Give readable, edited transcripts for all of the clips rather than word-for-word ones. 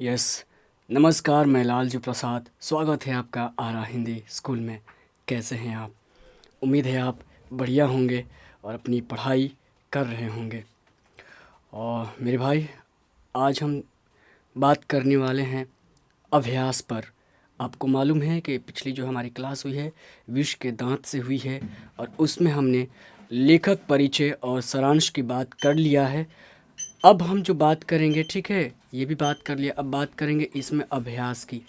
Yes. नमस्कार, मैं लालजू प्रसाद। स्वागत है आपका आरा हिंदी स्कूल में। कैसे हैं आप? उम्मीद है आप बढ़िया होंगे और अपनी पढ़ाई कर रहे होंगे। और मेरे भाई, आज हम बात करने वाले हैं अभ्यास पर। आपको मालूम है कि पिछली जो हमारी क्लास हुई है विष के दांत से हुई है, और उसमें हमने लेखक परिचय और सारांश की बात कर लिया है। अब हम जो बात करेंगे, ठीक है, ये भी बात कर लिया, अब बात करेंगे इसमें अभ्यास की।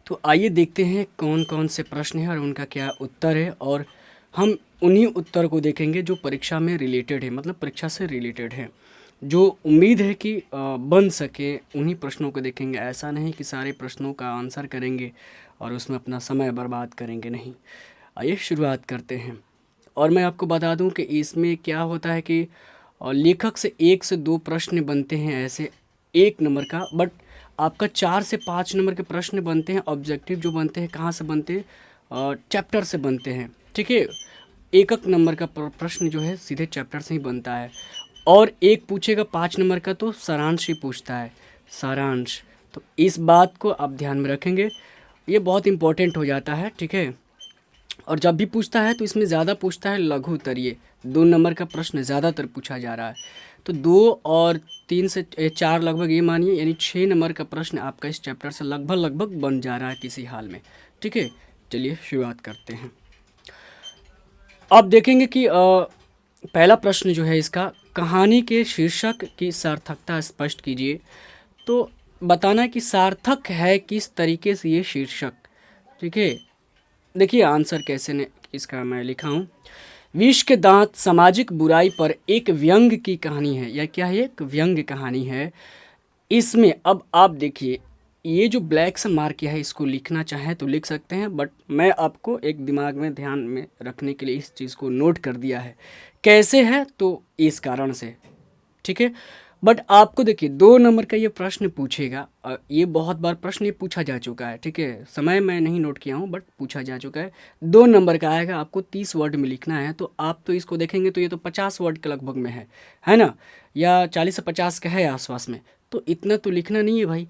तो आइए देखते हैं कौन कौन से प्रश्न हैं और उनका क्या उत्तर है, और हम उन्हीं उत्तर को देखेंगे जो परीक्षा में रिलेटेड है, मतलब परीक्षा से रिलेटेड है, जो उम्मीद है कि बन सके। उन्हीं प्रश्नों को देखेंगे। ऐसा नहीं कि सारे प्रश्नों का आंसर करेंगे और उसमें अपना समय बर्बाद करेंगे, नहीं। आइए शुरुआत करते हैं। और मैं आपको बता दूं कि इसमें क्या होता है कि लेखक से 1 से 2 प्रश्न बनते हैं, ऐसे 1 नंबर का। बट आपका 4 से 5 नंबर के प्रश्न बनते हैं। ऑब्जेक्टिव जो बनते हैं कहाँ से बनते हैं? चैप्टर से बनते हैं, ठीक है। एक एक नंबर का प्रश्न जो है सीधे चैप्टर से ही बनता है। और एक पूछेगा 5 नंबर का, तो सारांश ही पूछता है, सारांश। तो इस बात को आप ध्यान में रखेंगे, ये बहुत इंपॉर्टेंट हो जाता है, ठीक है। और जब भी पूछता है तो इसमें ज़्यादा पूछता है लघु उत्तरीय। 2 नंबर का प्रश्न ज़्यादातर पूछा जा रहा है। तो 2 और 3 से 4 लगभग, ये मानिए, यानी 6 नंबर का प्रश्न आपका इस चैप्टर से लगभग लगभग बन जा रहा है किसी हाल में, ठीक है। चलिए शुरुआत करते हैं। अब देखेंगे कि पहला प्रश्न जो है इसका, कहानी के शीर्षक की सार्थकता स्पष्ट कीजिए। तो बताना है कि सार्थक है किस तरीके से ये शीर्षक, ठीक है। देखिए आंसर कैसे ने इसका मैं लिखा हूँ। विष के दांत सामाजिक बुराई पर एक व्यंग की कहानी है। यह क्या है? एक व्यंग कहानी है। इसमें अब आप देखिए, ये जो ब्लैक से मार्क किया है, इसको लिखना चाहें तो लिख सकते हैं, बट मैं आपको एक दिमाग में ध्यान में रखने के लिए इस चीज़ को नोट कर दिया है। कैसे है? तो इस कारण से, ठीक है। बट आपको देखिए 2 नंबर का ये प्रश्न पूछेगा, ये बहुत बार प्रश्न ये पूछा जा चुका है, ठीक है। समय मैं नहीं नोट किया हूँ, बट पूछा जा चुका है। 2 नंबर का आएगा, आपको 30 वर्ड में लिखना है। तो आप तो इसको देखेंगे तो ये तो 50 वर्ड के लगभग में है ना, या 40 से 50 का है आसपास में। तो इतना तो लिखना नहीं है भाई।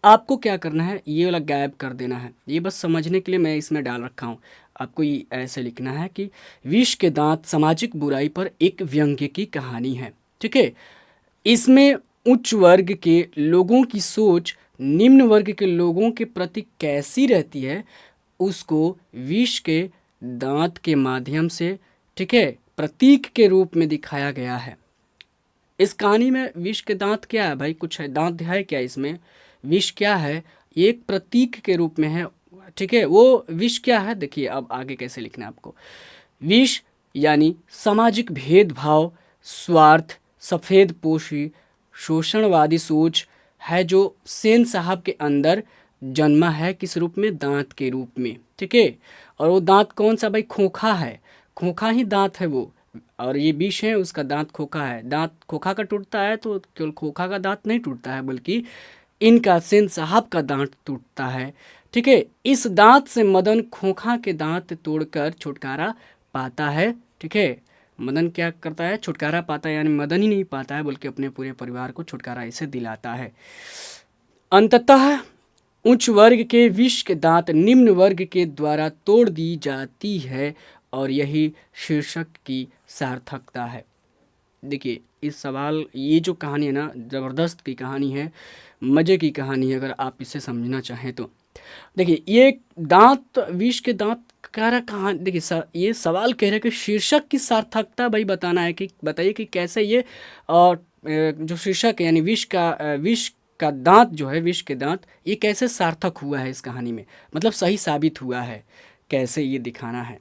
आपको क्या करना है, ये वाला गायब कर देना है। ये बस समझने के लिए मैं इसमें डाल रखा हूँ। आपको ये ऐसे लिखना है कि विष के दांत सामाजिक बुराई पर एक व्यंग्य की कहानी है, ठीक है। इसमें उच्च वर्ग के लोगों की सोच निम्न वर्ग के लोगों के प्रति कैसी रहती है, उसको विष के दांत के माध्यम से, ठीक है, प्रतीक के रूप में दिखाया गया है। इस कहानी में विष के दांत क्या है भाई? कुछ है, दांत है क्या इसमें? विष क्या है? ये एक प्रतीक के रूप में है, ठीक है। वो विष क्या है, देखिए अब आगे कैसे लिखना है आपको। विष यानी सामाजिक भेदभाव, स्वार्थ, सफ़ेद पोशी, शोषणवादी सोच है, जो सेन साहब के अंदर जन्मा है। किस रूप में? दांत के रूप में, ठीक है। और वो दांत कौन सा भाई? खोखा है। खोखा ही दांत है वो। और ये विष है, उसका दांत खोखा है। दांत खोखा का टूटता है तो केवल खोखा का दांत नहीं टूटता है, बल्कि इनका, सेन साहब का दांत टूटता है, ठीक है। इस दांत से मदन खोखा के दांत तोड़कर छुटकारा पाता है, ठीक है। मदन क्या करता है? छुटकारा पाता है, यानी मदन ही नहीं पाता है बल्कि अपने पूरे परिवार को छुटकारा इसे दिलाता है। अंततः उच्च वर्ग के विष के दांत निम्न वर्ग के द्वारा तोड़ दी जाती है, और यही शीर्षक की सार्थकता है। देखिए इस सवाल, ये जो कहानी है ना, ज़बरदस्त की कहानी है, मज़े की कहानी है, अगर आप इसे समझना चाहें तो। देखिए ये दांत, विष के दांत कह रहा कहाँ, देखिए ये सवाल कह रहा है कि शीर्षक की सार्थकता भाई बताना है, कि बताइए कि कैसे ये जो शीर्षक है, यानी विष का दांत जो है, विष के दांत, ये कैसे सार्थक हुआ है इस कहानी में, मतलब सही साबित हुआ है, कैसे ये दिखाना है।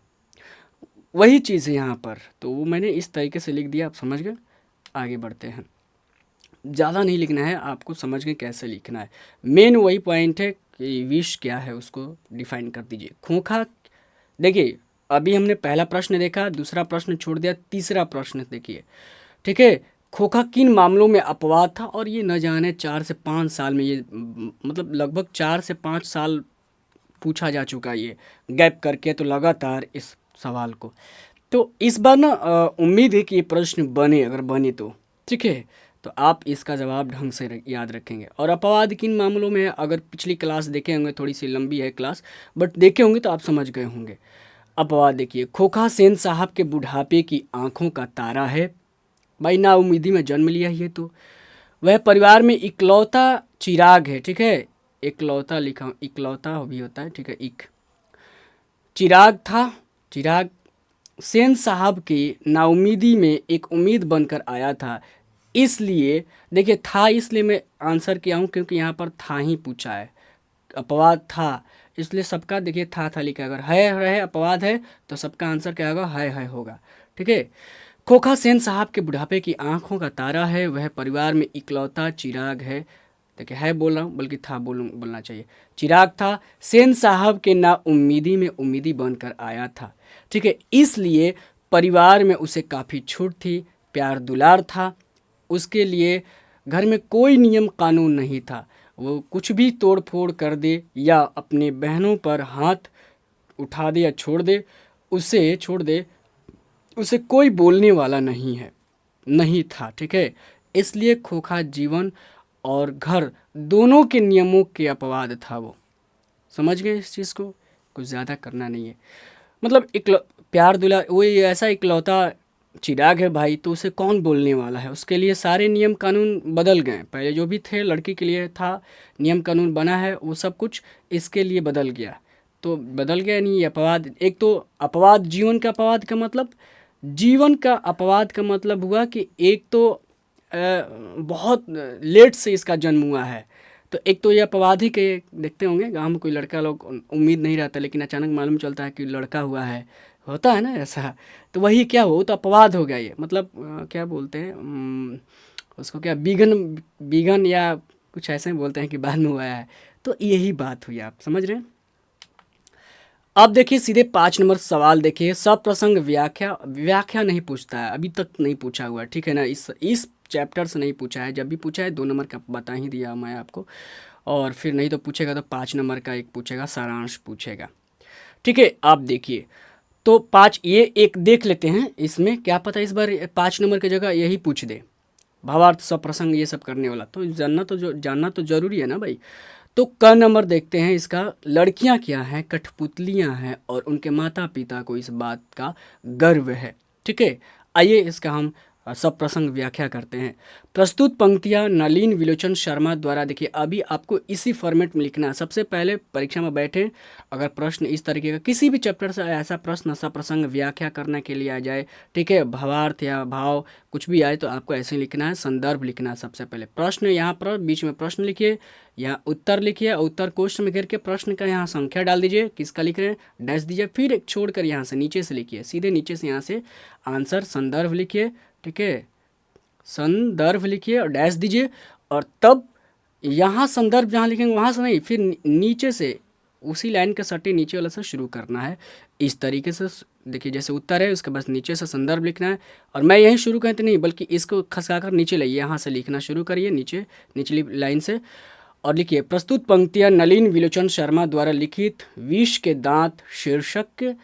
वही चीज़ है यहाँ पर, तो वो मैंने इस तरीके से लिख दिया, आप समझ गए। आगे बढ़ते हैं। ज़्यादा नहीं लिखना है, आपको समझ के कैसे लिखना है। मेन वही पॉइंट है कि विष क्या है उसको डिफाइन कर दीजिए। खोखा, देखिए अभी हमने पहला प्रश्न देखा, दूसरा प्रश्न छोड़ दिया, तीसरा प्रश्न देखिए, ठीक है। खोखा किन मामलों में अपवाद था? और ये न जाने 4 से 5 साल में, ये मतलब लगभग 4 से 5 साल पूछा जा चुका है, ये गैप करके तो लगातार इस सवाल को। तो इस बार ना उम्मीद है कि ये प्रश्न बने, अगर बने तो, ठीक है। तो आप इसका जवाब ढंग से याद रखेंगे। और अपवाद किन मामलों में है, अगर पिछली क्लास देखे होंगे, थोड़ी सी लंबी है क्लास बट देखे होंगे तो आप समझ गए होंगे। अपवाद देखिए, खोखा सेन साहब के बुढ़ापे की आंखों का तारा है। भाई नाउमीदी में जन्म लिया ये तो। वह परिवार में इकलौता चिराग है, ठीक है, इकलौता लिखा, इकलौता भी होता है, ठीक है, इक चिराग था। चिराग सेन साहब की नाउमीदी में एक उम्मीद बनकर आया था। इसलिए देखिए, था इसलिए मैं आंसर किया हूँ क्योंकि यहाँ पर था ही पूछा है। अपवाद था, इसलिए सबका देखिए था लिखा। अगर है रहे अपवाद है तो सबका आंसर क्या होगा, है होगा, ठीक है। खोखा सेन साहब के बुढ़ापे की आंखों का तारा है, वह परिवार में इकलौता चिराग है। देखिए है बोल रहा हूँ, बल्कि था बोलना चाहिए। चिराग था, सेन साहब के ना उम्मीदी में उम्मीदी बनकर आया था, ठीक है। इसलिए परिवार में उसे काफ़ी छूट थी, प्यार दुलार था। उसके लिए घर में कोई नियम कानून नहीं था। वो कुछ भी तोड़ फोड़ कर दे या अपने बहनों पर हाथ उठा दे या छोड़ दे, उसे कोई बोलने वाला नहीं था, ठीक है। इसलिए खोखा जीवन और घर दोनों के नियमों के अपवाद था वो। समझ गए इस चीज़ को, कुछ ज़्यादा करना नहीं है। मतलब प्यार दुला वही ऐसा इकलौता चिराग है भाई, तो उसे कौन बोलने वाला है। उसके लिए सारे नियम कानून बदल गए। पहले जो भी थे लड़की के लिए था, नियम कानून बना है, वो सब कुछ इसके लिए बदल गया। तो बदल गया नहीं, ये अपवाद। एक तो अपवाद, जीवन का अपवाद का मतलब, जीवन का अपवाद का मतलब हुआ कि एक तो बहुत लेट से इसका जन्म हुआ है। तो एक तो ये अपवाद ही के देखते होंगे, गांव में कोई लड़का लोग उम्मीद नहीं रहता, लेकिन अचानक मालूम चलता है कि लड़का हुआ है, होता है ना ऐसा। तो वही क्या हो, तो अपवाद हो गया ये। मतलब क्या बोलते हैं उसको, क्या बिगन बिगन या कुछ ऐसे ही बोलते हैं कि बाद में हुआ है। तो यही बात हुई, आप समझ रहे हैं। अब देखिए सीधे 5 नंबर सवाल देखिए, सप्रसंग व्याख्या नहीं पूछता है, अभी तक नहीं पूछा हुआ है, ठीक है ना। इस चैप्टर से नहीं पूछा है, जब भी पूछा है 2 नंबर का बता ही दिया मैं आपको। और फिर नहीं तो पूछेगा तो 5 नंबर का एक पूछेगा, सारांश पूछेगा, ठीक है। आप देखिए तो 5 ये एक देख लेते हैं, इसमें क्या पता इस बार 5 नंबर की जगह यही पूछ दे, भावार्थ सप्रसंग ये सब करने वाला। तो जानना तो जरूरी है ना भाई। तो क नंबर देखते हैं इसका, लड़कियां क्या हैं, कठपुतलियां हैं और उनके माता पिता को इस बात का गर्व है, ठीक है। आइए इसका हम सब प्रसंग व्याख्या करते हैं। प्रस्तुत पंक्तियां नलिन विलोचन शर्मा द्वारा, देखिए अभी आपको इसी फॉर्मेट में लिखना है। सबसे पहले परीक्षा में बैठे अगर प्रश्न इस तरीके का किसी भी चैप्टर से ऐसा प्रश्न सब प्रसंग व्याख्या करने के लिए आ जाए, ठीक है, भावार्थ या भाव कुछ भी आए, तो आपको ऐसे ही लिखना है, संदर्भ लिखना है। सबसे पहले प्रश्न, यहाँ पर बीच में प्रश्न लिखिए, यहाँ उत्तर लिखिए, उत्तर क्वेश्चन में घेर के प्रश्न का यहाँ संख्या डाल दीजिए, किसका लिख रहे हैं, डैश दीजिए, फिर एक छोड़कर यहाँ से नीचे से लिखिए, सीधे नीचे से यहाँ से आंसर संदर्भ लिखिए, ठीक है, संदर्भ लिखिए और डैश दीजिए। और तब यहाँ संदर्भ जहाँ लिखेंगे वहाँ से नहीं, फिर नीचे से उसी लाइन के सटे नीचे वाला से शुरू करना है। इस तरीके से देखिए, जैसे उत्तर है उसके बाद नीचे से संदर्भ लिखना है। और मैं यहीं शुरू कहते नहीं, बल्कि इसको खसकाकर नीचे लाइए, यहाँ से लिखना शुरू करिए, निचली लाइन से। और लिखिए, प्रस्तुत पंक्तियाँ नलिन विलोचन शर्मा द्वारा लिखित विष के दांत शीर्षक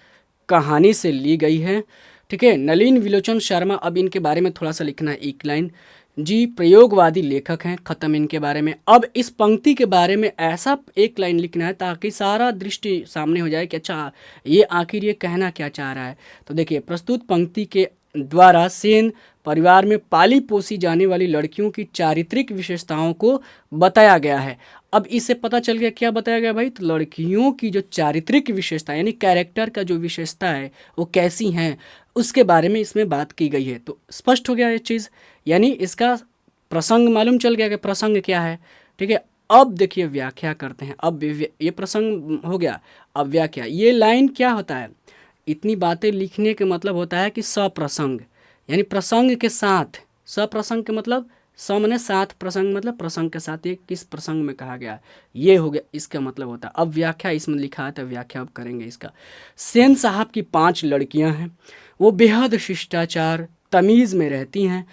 कहानी से ली गई है, ठीक है। नलिन विलोचन शर्मा, अब इनके बारे में थोड़ा सा लिखना है, एक लाइन जी, प्रयोगवादी लेखक हैं, खत्म इनके बारे में। अब इस पंक्ति के बारे में ऐसा एक लाइन लिखना है ताकि सारा दृष्टि सामने हो जाए कि अच्छा ये आखिर ये कहना क्या चाह रहा है। तो देखिए, प्रस्तुत पंक्ति के द्वारा सेन परिवार में पाली पोसी जाने वाली लड़कियों की चारित्रिक विशेषताओं को बताया गया है। अब इससे पता चल गया क्या बताया गया भाई, तो लड़कियों की जो चारित्रिक विशेषता यानी कैरेक्टर का जो विशेषता है वो कैसी हैं, उसके बारे में इसमें बात की गई है। तो स्पष्ट हो गया ये चीज़, यानी इसका प्रसंग मालूम चल गया कि प्रसंग क्या है, ठीक है। अब देखिए व्याख्या करते हैं। अब ये प्रसंग हो गया, अब व्याख्या। ये लाइन क्या होता है, इतनी बातें लिखने के मतलब होता है कि सप्रसंग यानी प्रसंग के साथ, सप्रसंग के मतलब स माने साथ, प्रसंग मतलब प्रसंग के साथ, ये किस प्रसंग में कहा गया, ये हो गया, इसका मतलब होता है। अब व्याख्या इसमें लिखा है तो व्याख्या अब करेंगे इसका। सेन साहब की 5 लड़कियां हैं, वो बेहद शिष्टाचार तमीज़ में रहती हैं,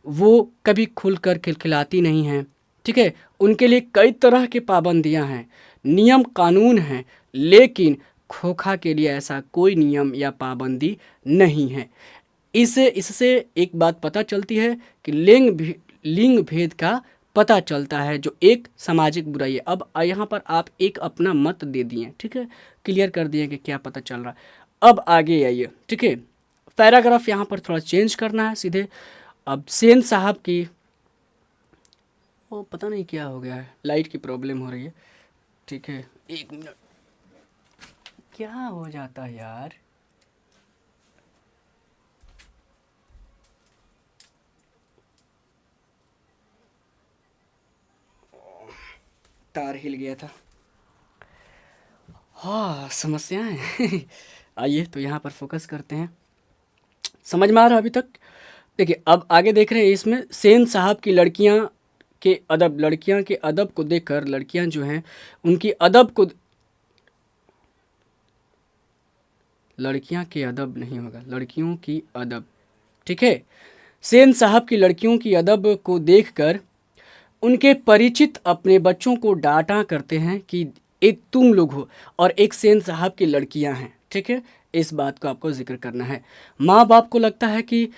वो कभी खुलकर खिलखिलाती नहीं हैं, ठीक है। उनके लिए कई तरह की पाबंदियां हैं, नियम कानून हैं, लेकिन खोखा के लिए ऐसा कोई नियम या पाबंदी नहीं है। इससे एक बात पता चलती है कि लिंग भेद का पता चलता है, जो एक सामाजिक बुराई है। अब यहाँ पर आप एक अपना मत दे दिए, ठीक है, क्लियर कर दिए कि क्या पता चल रहा है। अब आगे आइए, ठीक है, पैराग्राफ यहाँ पर थोड़ा चेंज करना है सीधे। अब सेन साहब की, वो पता नहीं क्या हो गया है, लाइट की प्रॉब्लम हो रही है, ठीक है, एक मिनट, क्या हो जाता है यार। तार हिल गया था, हाँ समस्याएं आइए तो यहाँ पर फोकस करते हैं। समझ में आ रहा है अभी तक? देखिए अब आगे देख रहे हैं, इसमें सेन साहब की लड़कियां के अदब, लड़कियां के अदब को देखकर, लड़कियां जो हैं उनकी अदब को, लड़कियां के अदब नहीं होगा, लड़कियों की अदब, ठीक है। सेन साहब की लड़कियों की अदब को देखकर उनके परिचित अपने बच्चों को डांटा करते हैं कि एक तुम लोग हो और एक सेन साहब की लड़कियां हैं, ठीक है। इस बात को आपको जिक्र करना है। माँ बाप को लगता है कि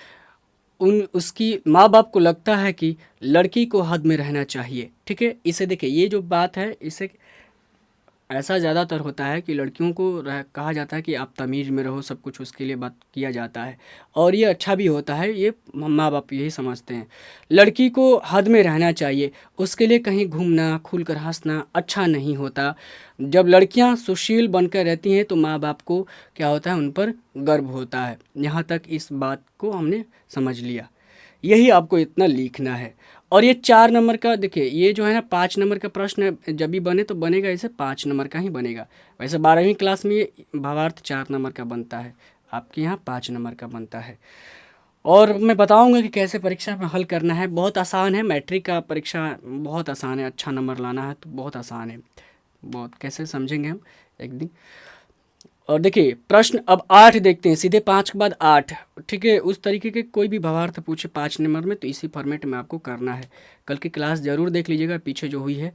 उसकी माँ बाप को लगता है कि लड़की को हद में रहना चाहिए, ठीक है। इसे देखिए, ये जो बात है, इसे ऐसा ज़्यादातर होता है कि लड़कियों को कहा जाता है कि आप तमीज़ में रहो, सब कुछ उसके लिए बात किया जाता है, और ये अच्छा भी होता है, ये माँ बाप यही समझते हैं। लड़की को हद में रहना चाहिए, उसके लिए कहीं घूमना, खुलकर हंसना अच्छा नहीं होता। जब लड़कियां सुशील बनकर रहती हैं तो माँ बाप को क्या होता है, उन पर गर्व होता है। यहाँ तक इस बात को हमने समझ लिया, यही आपको इतना लिखना है। और ये 4 नंबर का, देखिए ये जो है ना 5 नंबर का प्रश्न जब भी बने तो बनेगा इसे 5 नंबर का ही बनेगा। वैसे 12वीं क्लास में ये भावार्थ 4 नंबर का बनता है, आपके यहाँ 5 नंबर का बनता है। और मैं बताऊंगा कि कैसे परीक्षा में हल करना है। बहुत आसान है, मैट्रिक का परीक्षा बहुत आसान है, अच्छा नंबर लाना है तो बहुत आसान है, बहुत कैसे समझेंगे हम एक दिन। और देखिए प्रश्न अब 8 देखते हैं, सीधे 5 के बाद 8, ठीक है। उस तरीके के कोई भी भावार्थ पूछे 5 नंबर में तो इसी फॉर्मेट में आपको करना है। कल की क्लास ज़रूर देख लीजिएगा, पीछे जो हुई है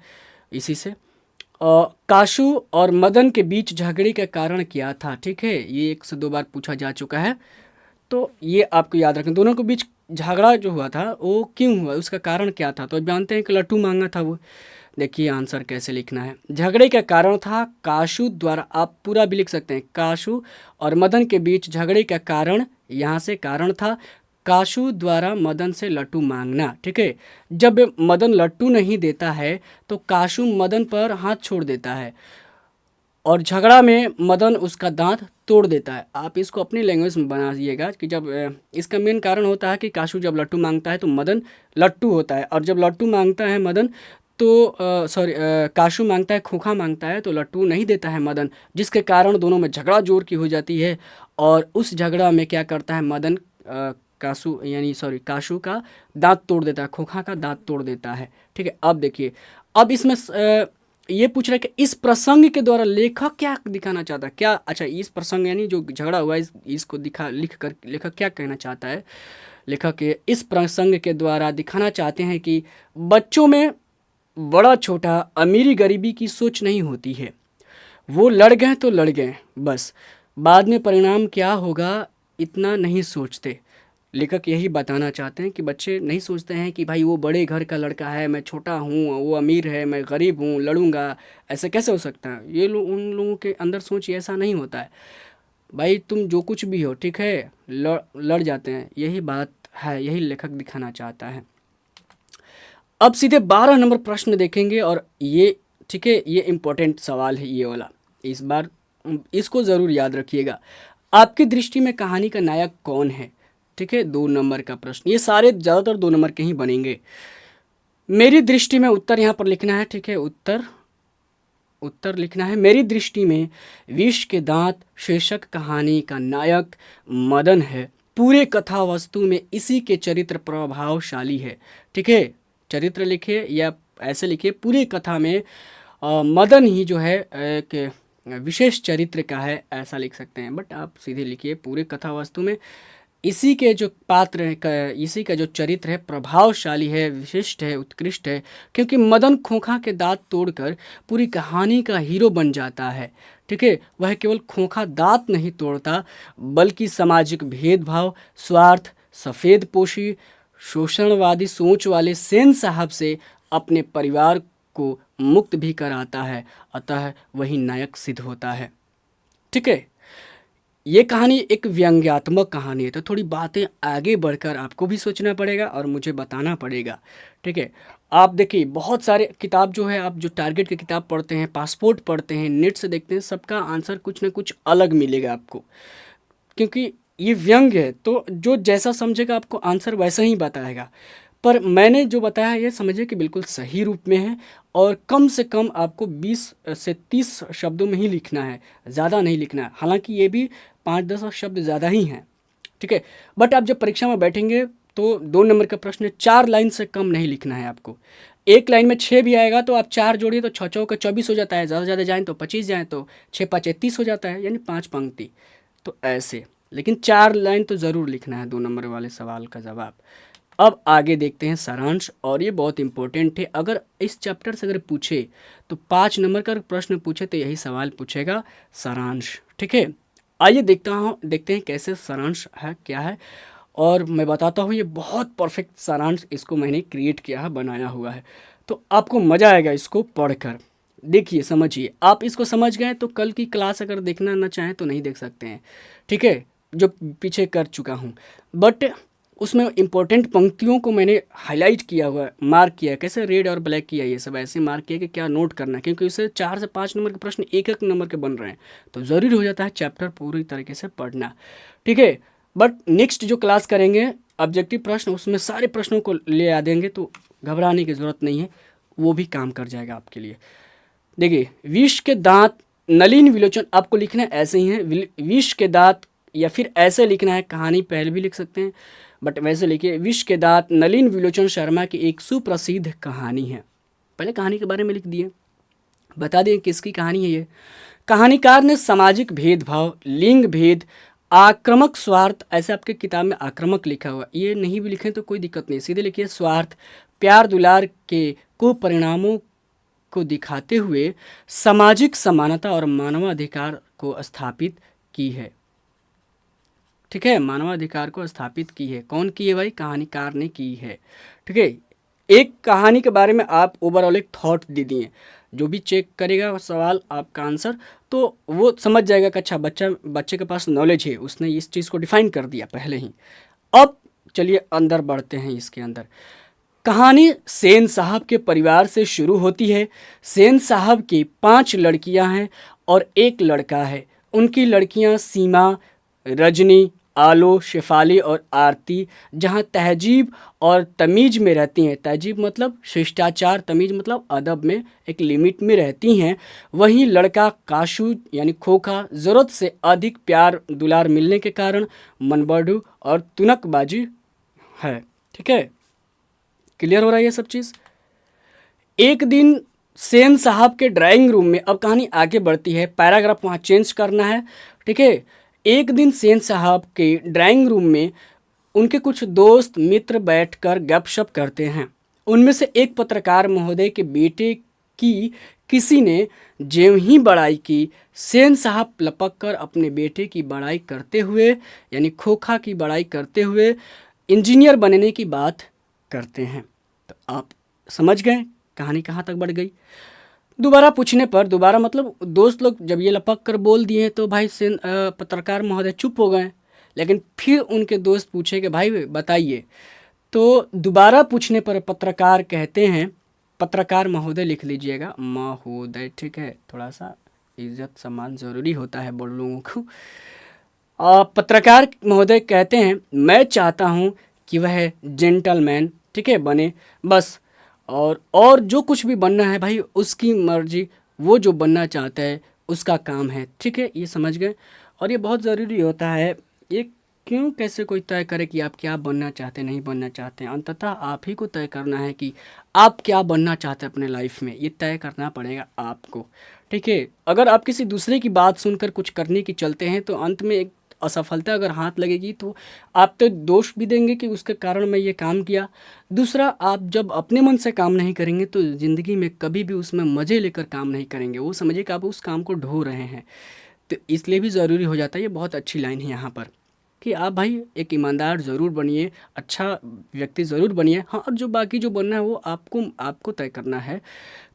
इसी से। काशू और मदन के बीच झगड़े का कारण क्या था, ठीक है, ये 1 से 2 बार पूछा जा चुका है, तो ये आपको याद रखना। दोनों के बीच झगड़ा जो हुआ था वो क्यों हुआ, उसका कारण क्या था, तो जानते हैं कि लट्टू मांगा था वो। देखिए आंसर कैसे लिखना है। झगड़े का कारण था काशू द्वारा, आप पूरा भी लिख सकते हैं, काशू और मदन के बीच झगड़े का कारण, यहाँ से कारण था काशू द्वारा मदन से लट्टू मांगना, ठीक है। जब मदन लट्टू नहीं देता है तो काशू मदन पर हाथ छोड़ देता है और झगड़ा में मदन उसका दांत तोड़ देता है। आप इसको अपनी लैंग्वेज में बना दिएगा कि जब इसका मेन कारण होता है कि काशू जब लट्टू मांगता है तो मदन लट्टू होता है, और जब लट्टू मांगता है मदन तो काशू मांगता है, खोखा मांगता है तो लट्टू नहीं देता है मदन, जिसके कारण दोनों में झगड़ा जोर की हो जाती है। और उस झगड़ा में क्या करता है मदन, काशू का दांत तोड़ देता है, खोखा का दांत तोड़ देता है, ठीक है। अब देखिए, अब इसमें ये पूछ रहा है कि इस प्रसंग के द्वारा लेखक क्या दिखाना चाहता है, क्या, अच्छा इस प्रसंग यानी जो झगड़ा हुआ है इसको लिख कर लेखक क्या कहना चाहता है। लेखक इस प्रसंग के द्वारा दिखाना चाहते हैं कि बच्चों में बड़ा छोटा, अमीरी गरीबी की सोच नहीं होती है। वो लड़ गए तो लड़ गए बस, बाद में परिणाम क्या होगा इतना नहीं सोचते। लेखक यही बताना चाहते हैं कि बच्चे नहीं सोचते हैं कि भाई वो बड़े घर का लड़का है, मैं छोटा हूँ, वो अमीर है, मैं गरीब हूँ, लड़ूंगा, ऐसे कैसे हो सकता है। ये लोग, उन लोगों के अंदर सोच ऐसा नहीं होता है। भाई तुम जो कुछ भी हो, ठीक है, लड़ जाते हैं, यही बात है, यही लेखक दिखाना चाहता है। अब सीधे 12 नंबर प्रश्न देखेंगे, और ये, ठीक है, ये इम्पोर्टेंट सवाल है ये वाला, इस बार इसको ज़रूर याद रखिएगा। आपकी दृष्टि में कहानी का नायक कौन है, ठीक है, 2 नंबर का प्रश्न। ये सारे ज़्यादातर 2 नंबर के ही बनेंगे। मेरी दृष्टि में उत्तर यहाँ पर लिखना है, ठीक है, उत्तर उत्तर लिखना है। मेरी दृष्टि में विष के दांत शीर्षक कहानी का नायक मदन है। पूरे कथा वस्तु में इसी के चरित्र प्रभावशाली है, ठीक है। चरित्र लिखिए या ऐसे लिखिए, पूरी कथा में मदन ही जो है एक विशेष चरित्र का है, ऐसा लिख सकते हैं, बट आप सीधे लिखिए पूरे कथा वस्तु में इसी के जो पात्र है, इसी का जो चरित्र है प्रभावशाली है, विशिष्ट है, उत्कृष्ट है, क्योंकि मदन खोखा के दांत तोड़कर पूरी कहानी का हीरो बन जाता है, ठीक है। वह केवल खोखा दांत नहीं तोड़ता बल्कि सामाजिक भेदभाव, स्वार्थ, सफ़ेद पोशी, शोषणवादी सोच वाले सेन साहब से अपने परिवार को मुक्त भी कराता है, अतः वही नायक सिद्ध होता है। ठीक है, ये कहानी एक व्यंग्यात्मक कहानी है, तो थोड़ी बातें आगे बढ़कर आपको भी सोचना पड़ेगा और मुझे बताना पड़ेगा। ठीक है, आप देखिए बहुत सारे किताब जो है, आप जो टारगेट की किताब पढ़ते हैं, पासपोर्ट पढ़ते हैं, नेट से देखते हैं, सबका आंसर कुछ ना कुछ अलग मिलेगा आपको, क्योंकि ये व्यंग्य है, तो जो जैसा समझेगा आपको आंसर वैसा ही बताएगा। पर मैंने जो बताया ये समझिए कि बिल्कुल सही रूप में है, और कम से कम आपको 20 से 30 शब्दों में ही लिखना है, ज़्यादा नहीं लिखना है। हालांकि ये भी 5-10 शब्द ज़्यादा ही हैं। ठीक है, बट आप जब परीक्षा में बैठेंगे तो 2 नंबर का प्रश्न 4 लाइन से कम नहीं लिखना है आपको। एक लाइन में 6 भी आएगा तो आप 4 जोड़िए तो 6 चौका 24 हो जाता है, ज़्यादा ज़्यादा जाएँ तो 25 जाएँ तो 6 5 30 हो जाता है, यानी 5 पंक्ति। तो ऐसे, लेकिन 4 लाइन तो ज़रूर लिखना है 2 नंबर वाले सवाल का जवाब। अब आगे देखते हैं सारांश, और ये बहुत इंपॉर्टेंट है। अगर इस चैप्टर से अगर पूछे तो 5 नंबर का प्रश्न पूछे तो यही सवाल पूछेगा, सारांश। ठीक है, आइए देखते हैं कैसे सारांश है, क्या है, और मैं बताता हूँ ये बहुत परफेक्ट सारांश इसको मैंने क्रिएट किया है, बनाया हुआ है, तो आपको मज़ा आएगा इसको पढ़कर। देखिए समझिए, आप इसको समझ गए तो कल की क्लास अगर देखना ना चाहें तो नहीं देख सकते हैं। ठीक है, जो पीछे कर चुका हूँ, बट उसमें इंपॉर्टेंट पंक्तियों को मैंने हाईलाइट किया हुआ है, मार्क किया, कैसे रेड और ब्लैक किया, ये सब ऐसे मार्क किया कि क्या नोट करना है, क्योंकि इससे 4 से 5 नंबर के प्रश्न एक एक नंबर के बन रहे हैं, तो ज़रूरी हो जाता है चैप्टर पूरी तरीके से पढ़ना। ठीक है, बट नेक्स्ट जो क्लास करेंगे ऑब्जेक्टिव प्रश्न, उसमें सारे प्रश्नों को ले आ देंगे, तो घबराने की ज़रूरत नहीं है, वो भी काम कर जाएगा आपके लिए। देखिए, विष के दांत नलिन विलोचन, आपको लिखना है ऐसे ही है, विष के दांत, या फिर ऐसे लिखना है, कहानी पहले भी लिख सकते हैं, बट वैसे लिखिए, विष के दांत नलिन विलोचन शर्मा की एक सुप्रसिद्ध कहानी है। पहले कहानी के बारे में लिख दिए, बता दें किसकी कहानी है ये। कहानीकार ने सामाजिक भेदभाव, लिंग भेद, आक्रामक स्वार्थ, ऐसे आपके किताब में आक्रामक लिखा हुआ, ये नहीं भी लिखें तो कोई दिक्कत नहीं, सीधे लिखिए स्वार्थ, प्यार दुलार के कुपरिणामों को दिखाते हुए सामाजिक समानता और मानवाधिकार को स्थापित की है। ठीक है, मानवाधिकार को स्थापित की है, कौन की है भाई? कहानीकार ने की है। ठीक है, एक कहानी के बारे में आप ओवरऑल एक थॉट दे दिए, जो भी चेक करेगा सवाल आपका आंसर तो वो समझ जाएगा कि अच्छा बच्चे के पास नॉलेज है, उसने इस चीज़ को डिफाइन कर दिया पहले ही। अब चलिए अंदर बढ़ते हैं। इसके अंदर कहानी सेन साहब के परिवार से शुरू होती है। सेन साहब की 5 लड़कियां हैं और 1 लड़का है। उनकी लड़कियां सीमा, रजनी, आलो, शेफाली और आरती जहां तहजीब और तमीज़ में रहती हैं, तहजीब मतलब शिष्टाचार, तमीज़ मतलब अदब में एक लिमिट में रहती हैं, वहीं लड़का काशू यानी खोखा ज़रूरत से अधिक प्यार दुलार मिलने के कारण मनबड़ू और तुनकबाजी है। ठीक है, क्लियर हो रहा है ये सब चीज़। एक दिन सेन साहब के ड्राइंग रूम में, अब कहानी आगे बढ़ती है, पैराग्राफ वहाँ चेंज करना है। ठीक है, एक दिन सेन साहब के ड्राइंग रूम में उनके कुछ दोस्त मित्र बैठकर गपशप करते हैं। उनमें से एक पत्रकार महोदय के बेटे की किसी ने ज्यों ही बड़ाई की, सेन साहब लपक कर अपने बेटे की बड़ाई करते हुए, यानी खोखा की बड़ाई करते हुए इंजीनियर बनने की बात करते हैं। तो आप समझ गए कहानी कहाँ तक बढ़ गई। दोबारा पूछने पर, दोबारा मतलब दोस्त लोग जब ये लपक कर बोल दिए तो भाई पत्रकार महोदय चुप हो गए, लेकिन फिर उनके दोस्त पूछे कि भाई बताइए, तो दोबारा पूछने पर पत्रकार कहते हैं, पत्रकार महोदय लिख लीजिएगा, महोदय, ठीक है, थोड़ा सा इज्जत सम्मान ज़रूरी होता है बड़ लोगों को। पत्रकार महोदय कहते हैं, मैं चाहता हूँ कि वह जेंटलमैन, ठीक है, बने बस, और जो कुछ भी बनना है भाई उसकी मर्जी, वो जो बनना चाहता है उसका काम है। ठीक है, ये समझ गए। और ये बहुत ज़रूरी होता है, ये क्यों कैसे कोई तय करे कि आप क्या बनना चाहते नहीं बनना चाहते हैं, अंततः आप ही को तय करना है कि आप क्या बनना चाहते हैं अपने लाइफ में, ये तय करना पड़ेगा आपको। ठीक है, अगर आप किसी दूसरे की बात सुनकर कुछ करने की चलते हैं तो अंत में एक असफलता अगर हाथ लगेगी तो आप तो दोष भी देंगे कि उसके कारण मैं ये काम किया। दूसरा, आप जब अपने मन से काम नहीं करेंगे तो ज़िंदगी में कभी भी उसमें मज़े लेकर काम नहीं करेंगे, वो समझिए कि आप उस काम को ढो रहे हैं। तो इसलिए भी ज़रूरी हो जाता है, ये बहुत अच्छी लाइन है यहाँ पर कि आप भाई एक ईमानदार ज़रूर बनिए, अच्छा व्यक्ति ज़रूर बनिए। हाँ, और जो बाकी जो बनना है वो आपको तय करना है।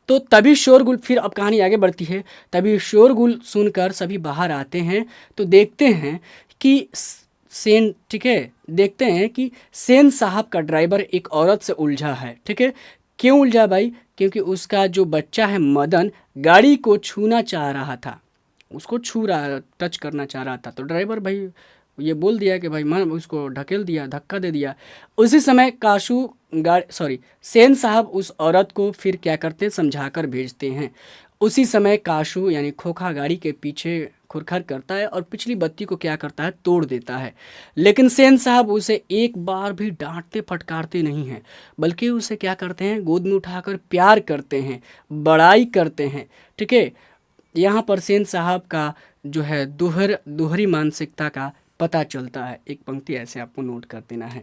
तो तभी शोरगुल, फिर अब कहानी आगे बढ़ती है। तभी शोरगुल सुनकर सभी बाहर आते हैं तो देखते हैं कि सेन, ठीक है, देखते हैं कि सेन साहब का ड्राइवर एक औरत से उलझा है। ठीक है, क्यों उलझा भाई? क्योंकि उसका जो बच्चा है मदन गाड़ी को छूना चाह रहा था, उसको छू रहा, टच करना चाह रहा था। तो ड्राइवर भाई ये बोल दिया कि भाई मैं उसको ढकेल दिया, धक्का दे दिया। उसी समय काशू सेन साहब उस औरत को फिर क्या करते हैं, समझाकर भेजते हैं। उसी समय काशू यानी खोखा गाड़ी के पीछे खुरखर करता है और पिछली बत्ती को क्या करता है, तोड़ देता है। लेकिन सेन साहब उसे एक बार भी डांटते फटकारते नहीं हैं, बल्कि उसे क्या करते हैं, गोद में उठाकर प्यार करते हैं, बड़ाई करते हैं। ठीक है, यहाँ पर सेन साहब का जो है दोहरी मानसिकता का पता चलता है। एक पंक्ति ऐसे आपको नोट कर देना है।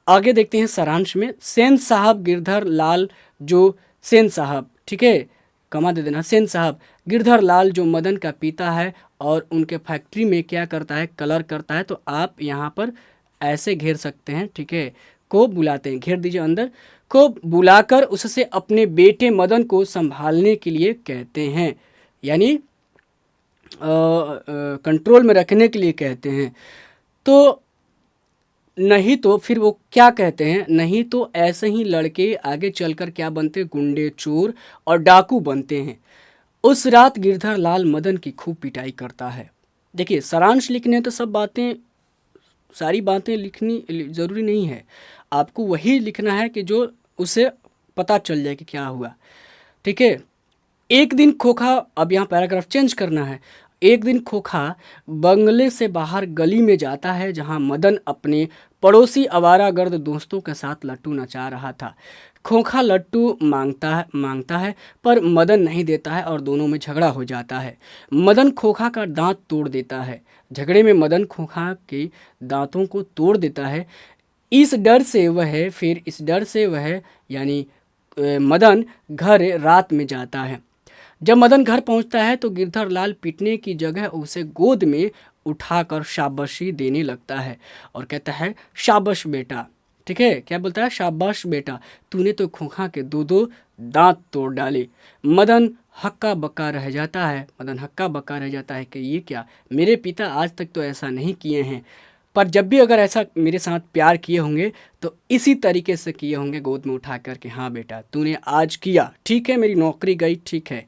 आगे देखते हैं सारांश में। सेन साहब गिरधर लाल जो सेन साहब, ठीक है, कमा दे देना, सेन साहब गिरधर लाल जो मदन का पिता है और उनके फैक्ट्री में क्या करता है, कलर करता है। तो आप यहाँ पर ऐसे घेर सकते हैं, ठीक है, को बुलाते हैं, घेर दीजिए अंदर, को बुलाकर उससे अपने बेटे मदन को संभालने के लिए कहते हैं, यानी कंट्रोल में रखने के लिए कहते हैं। तो नहीं तो फिर वो क्या कहते हैं, नहीं तो ऐसे ही लड़के आगे चलकर क्या बनते, गुंडे, चोर और डाकू बनते हैं। उस रात गिरधर लाल मदन की खूब पिटाई करता है। देखिए, सारांश लिखने तो सब बातें, सारी बातें लिखनी ज़रूरी नहीं है, आपको वही लिखना है कि जो उसे पता चल जाए कि क्या हुआ। ठीक है, एक दिन खोखा, अब यहाँ पैराग्राफ चेंज करना है। एक दिन खोखा बंगले से बाहर गली में जाता है जहाँ मदन अपने पड़ोसी आवारागर्द दोस्तों के साथ लट्टू नचा रहा था। खोखा लट्टू मांगता है पर मदन नहीं देता है और दोनों में झगड़ा हो जाता है। मदन खोखा का दांत तोड़ देता है। झगड़े में मदन खोखा के दांतों को तोड़ देता है। इस डर से वह यानी मदन घर रात में जाता है। जब मदन घर पहुंचता है तो गिरधर लाल पीटने की जगह उसे गोद में उठाकर शाबाशी देने लगता है और कहता है, शाबाश बेटा। ठीक है, क्या बोलता है, शाबाश बेटा, तूने तो खोखा के दो दांत तोड़ डाले। मदन हक्का बक्का रह जाता है कि ये क्या, मेरे पिता आज तक तो ऐसा नहीं किए हैं, पर जब भी अगर ऐसा मेरे साथ प्यार किए होंगे तो इसी तरीके से किए होंगे, गोद में उठा कर के, हाँ बेटा तूने आज किया, ठीक है, मेरी नौकरी गई, ठीक है,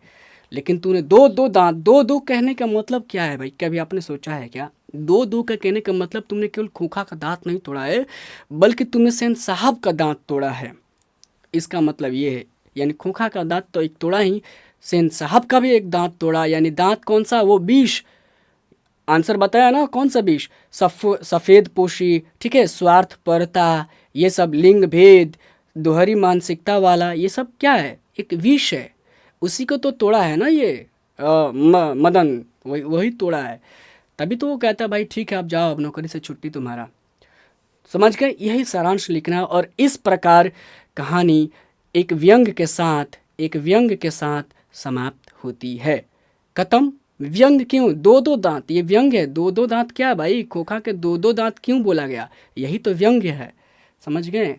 लेकिन तूने दो दांत, दो कहने का मतलब क्या है भाई, कभी आपने सोचा है क्या? दो का कहने का मतलब तुमने केवल खोखा का दांत नहीं तोड़ा है, बल्कि तुमने सेन साहब का दांत तोड़ा है। इसका मतलब ये है, यानी खोखा का दांत तो एक तोड़ा ही, सेन साहब का भी एक दांत तोड़ा। यानी दांत कौन सा, वो 20, आंसर बताया ना, कौन सा 20, सफ़ेद पोशी, ठीक है, स्वार्थपरता, ये सब लिंग भेद, दोहरी मानसिकता वाला, ये सब क्या है, एक विष है, उसी को तो तोड़ा है ना ये मदन, वही तोड़ा है। तभी तो वो कहता है भाई ठीक है, आप जाओ, अब नौकरी से छुट्टी तुम्हारा। समझ गए, यही सारांश लिखना। और इस प्रकार कहानी एक व्यंग के साथ समाप्त होती है। खत्म। व्यंग क्यों, दो दांत, ये व्यंग है। दो दांत क्या भाई, खोखा के दो दांत क्यों बोला गया, यही तो व्यंग है। समझ गए,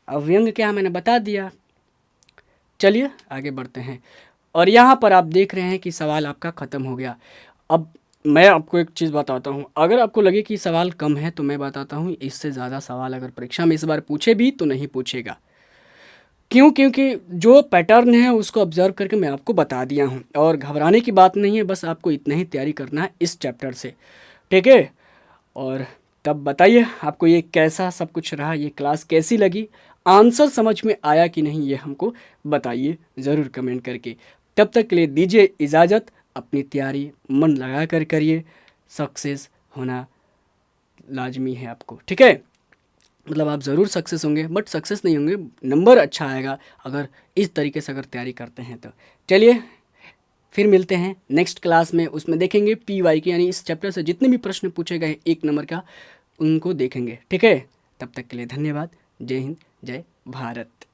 अब व्यंग क्या मैंने बता दिया। चलिए आगे बढ़ते हैं। और यहाँ पर आप देख रहे हैं कि सवाल आपका ख़त्म हो गया। अब मैं आपको एक चीज़ बताता हूँ, अगर आपको लगे कि सवाल कम है तो मैं बताता हूँ, इससे ज़्यादा सवाल अगर परीक्षा में इस बार पूछे भी तो नहीं पूछेगा। क्यों? क्योंकि जो पैटर्न है उसको ऑब्जर्व करके मैं आपको बता दिया हूँ, और घबराने की बात नहीं है, बस आपको इतना ही तैयारी करना है इस चैप्टर से, ठीक है। और तब बताइए आपको ये कैसा सब कुछ रहा, ये क्लास कैसी लगी, आंसर समझ में आया कि नहीं, ये हमको बताइए ज़रूर कमेंट करके। तब तक के लिए दीजिए इजाज़त, अपनी तैयारी मन लगा कर करिए, सक्सेस होना लाजमी है आपको, ठीक है। मतलब आप ज़रूर सक्सेस होंगे, बट सक्सेस नहीं होंगे, नंबर अच्छा आएगा अगर इस तरीके से अगर तैयारी करते हैं तो। चलिए फिर मिलते हैं नेक्स्ट क्लास में, उसमें देखेंगे PY के, यानी इस चैप्टर से जितने भी प्रश्न पूछे गए 1 नंबर का, उनको देखेंगे, ठीक है। तब तक के लिए धन्यवाद। जय हिंद, जय भारत।